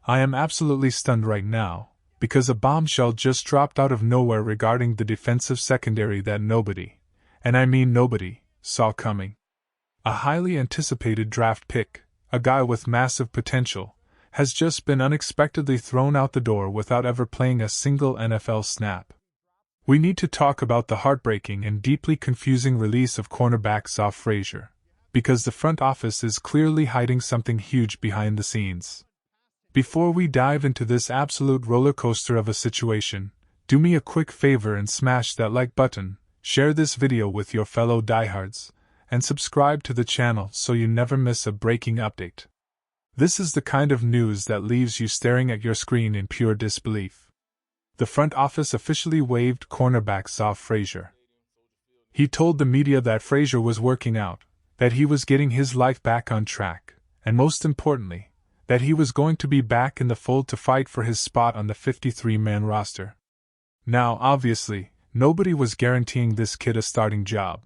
I am absolutely stunned right now, because a bombshell just dropped out of nowhere regarding the defensive secondary that nobody, and I mean nobody, saw coming. A highly anticipated draft pick, a guy with massive potential, has just been unexpectedly thrown out the door without ever playing a single NFL snap. We need to talk about the heartbreaking and deeply confusing release of cornerback Zah Frazier, because the front office is clearly hiding something huge behind the scenes. Before we dive into this absolute roller coaster of a situation, do me a quick favor and smash that like button, share this video with your fellow diehards, and subscribe to the channel so you never miss a breaking update. This is the kind of news that leaves you staring at your screen in pure disbelief. The front office officially waived cornerback Zah Frazier. He told the media that Frazier was working out, that he was getting his life back on track, and most importantly, that he was going to be back in the fold to fight for his spot on the 53-man roster. Now, obviously, nobody was guaranteeing this kid a starting job.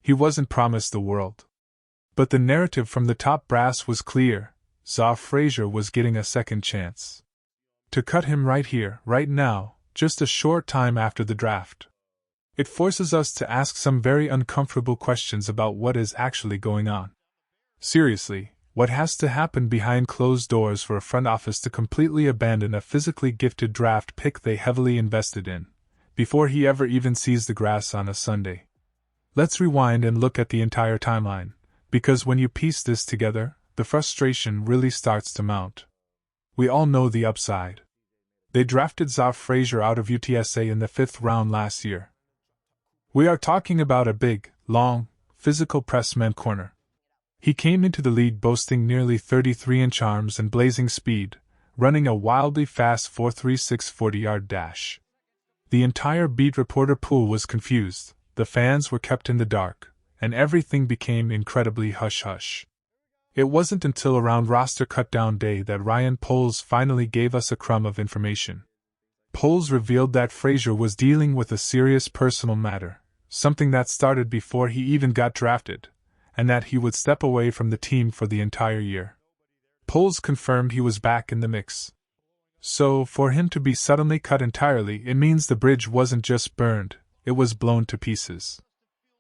He wasn't promised the world. But the narrative from the top brass was clear: Zah Frazier was getting a second chance. To cut him right here, right now, just a short time after the draft. It forces us to ask some very uncomfortable questions about what is actually going on. Seriously, what has to happen behind closed doors for a front office to completely abandon a physically gifted draft pick they heavily invested in, before he ever even sees the grass on a Sunday? Let's rewind and look at the entire timeline, because when you piece this together, the frustration really starts to mount. We all know the upside. They drafted Zah Frazier out of UTSA in the 5th round last year. We are talking about a big, long, physical pressman corner. He came into the league boasting nearly 33-inch arms and blazing speed, running a wildly fast 4.36 40-yard dash. The entire beat reporter pool was confused, the fans were kept in the dark, and everything became incredibly hush-hush. It wasn't until around roster cutdown day that Ryan Poles finally gave us a crumb of information. Poles revealed that Frazier was dealing with a serious personal matter, something that started before he even got drafted, and that he would step away from the team for the entire year. Poles confirmed he was back in the mix. So, for him to be suddenly cut entirely, it means the bridge wasn't just burned, it was blown to pieces.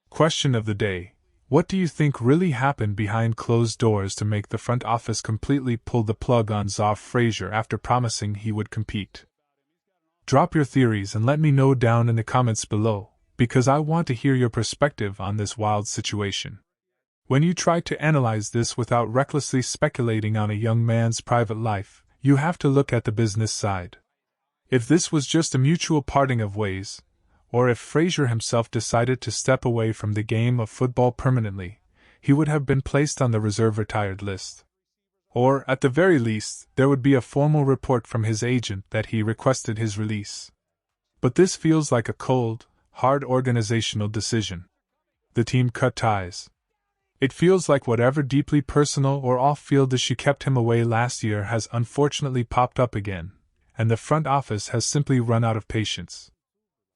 Question of the day: what do you think really happened behind closed doors to make the front office completely pull the plug on Zah Frazier after promising he would compete? Drop your theories and let me know down in the comments below, because I want to hear your perspective on this wild situation. When you try to analyze this without recklessly speculating on a young man's private life, you have to look at the business side. If this was just a mutual parting of ways, or if Frazier himself decided to step away from the game of football permanently, he would have been placed on the reserve retired list. Or, at the very least, there would be a formal report from his agent that he requested his release. But this feels like a cold, hard organizational decision. The team cut ties. It feels like whatever deeply personal or off-field issue kept him away last year has unfortunately popped up again, and the front office has simply run out of patience.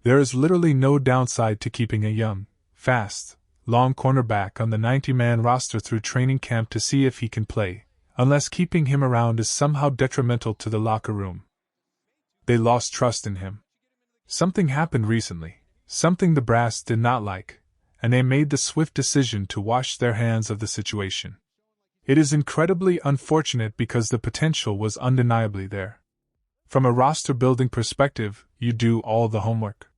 There is literally no downside to keeping a young, fast, long cornerback on the 90-man roster through training camp to see if he can play, unless keeping him around is somehow detrimental to the locker room. They lost trust in him. Something happened recently, something the brass did not like, and they made the swift decision to wash their hands of the situation. It is incredibly unfortunate because the potential was undeniably there. From a roster-building perspective, you do all the homework.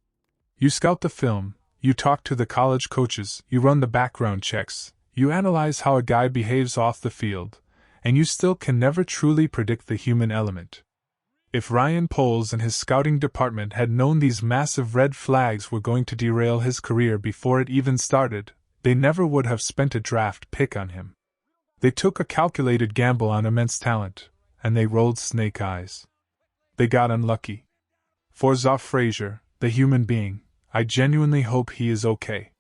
You scout the film, you talk to the college coaches, you run the background checks, you analyze how a guy behaves off the field, and you still can never truly predict the human element. If Ryan Poles and his scouting department had known these massive red flags were going to derail his career before it even started, they never would have spent a draft pick on him. They took a calculated gamble on immense talent, and they rolled snake eyes. They got unlucky. For Zah Frazier, the human being, I genuinely hope he is okay.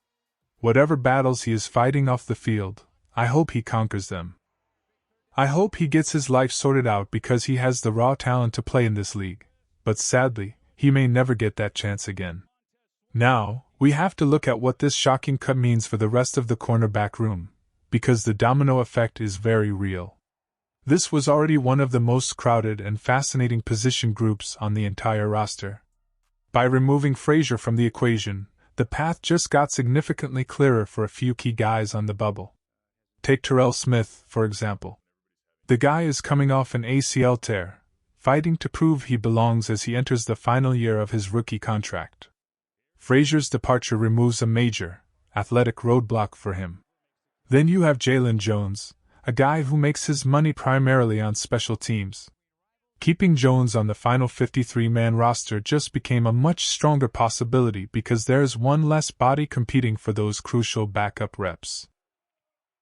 Whatever battles he is fighting off the field, I hope he conquers them. I hope he gets his life sorted out because he has the raw talent to play in this league, but sadly, he may never get that chance again. Now, we have to look at what this shocking cut means for the rest of the cornerback room, because the domino effect is very real. This was already one of the most crowded and fascinating position groups on the entire roster. By removing Frazier from the equation, the path just got significantly clearer for a few key guys on the bubble. Take Terell Smith, for example. The guy is coming off an ACL tear, fighting to prove he belongs as he enters the final year of his rookie contract. Frazier's departure removes a major, athletic roadblock for him. Then you have Jalen Jones, a guy who makes his money primarily on special teams. Keeping Jones on the final 53-man roster just became a much stronger possibility because there's one less body competing for those crucial backup reps.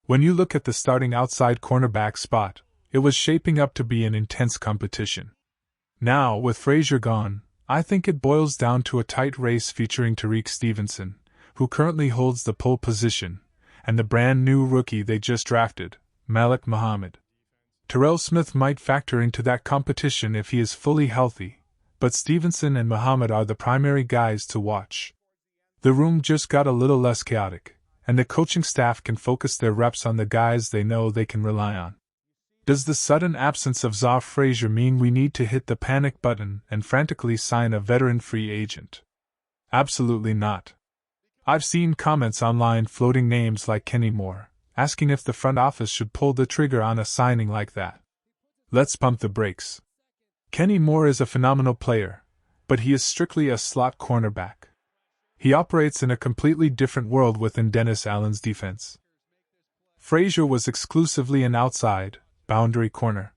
When you look at the starting outside cornerback spot, it was shaping up to be an intense competition. Now, with Frazier gone, I think it boils down to a tight race featuring Tyrique Stevenson, who currently holds the pole position, and the brand new rookie they just drafted, Malik Muhammad. Terell Smith might factor into that competition if he is fully healthy, but Stevenson and Muhammad are the primary guys to watch. The room just got a little less chaotic, and the coaching staff can focus their reps on the guys they know they can rely on. Does the sudden absence of Zah Frazier mean we need to hit the panic button and frantically sign a veteran free agent? Absolutely not. I've seen comments online floating names like Kenny Moore, asking if the front office should pull the trigger on a signing like that. Let's pump the brakes. Kenny Moore is a phenomenal player, but he is strictly a slot cornerback. He operates in a completely different world within Dennis Allen's defense. Frazier was exclusively an outside, boundary corner.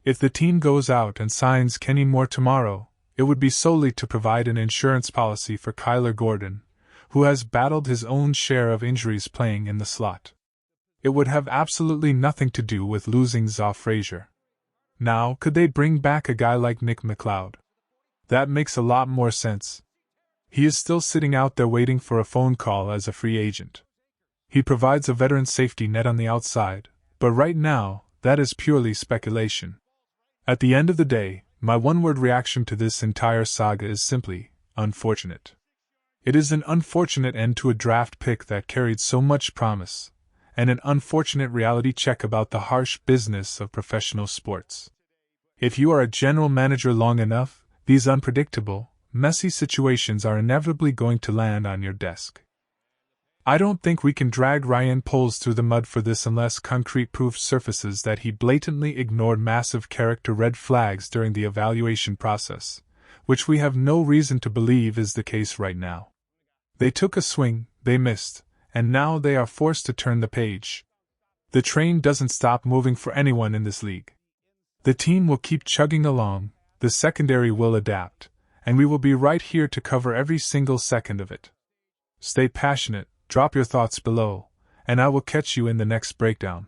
If the team goes out and signs Kenny Moore tomorrow, it would be solely to provide an insurance policy for Kyler Gordon, who has battled his own share of injuries playing in the slot. It would have absolutely nothing to do with losing Zah Frazier. Now, could they bring back a guy like Nick McLeod? That makes a lot more sense. He is still sitting out there waiting for a phone call as a free agent. He provides a veteran safety net on the outside, but right now, that is purely speculation. At the end of the day, my one-word reaction to this entire saga is simply, unfortunate. It is an unfortunate end to a draft pick that carried so much promise, and an unfortunate reality check about the harsh business of professional sports. If you are a general manager long enough, these unpredictable, messy situations are inevitably going to land on your desk. I don't think we can drag Ryan Poles through the mud for this unless concrete proof surfaces that he blatantly ignored massive character red flags during the evaluation process, which we have no reason to believe is the case right now. They took a swing, they missed, and now they are forced to turn the page. The train doesn't stop moving for anyone in this league. The team will keep chugging along, the secondary will adapt, and we will be right here to cover every single second of it. Stay passionate, drop your thoughts below, and I will catch you in the next breakdown.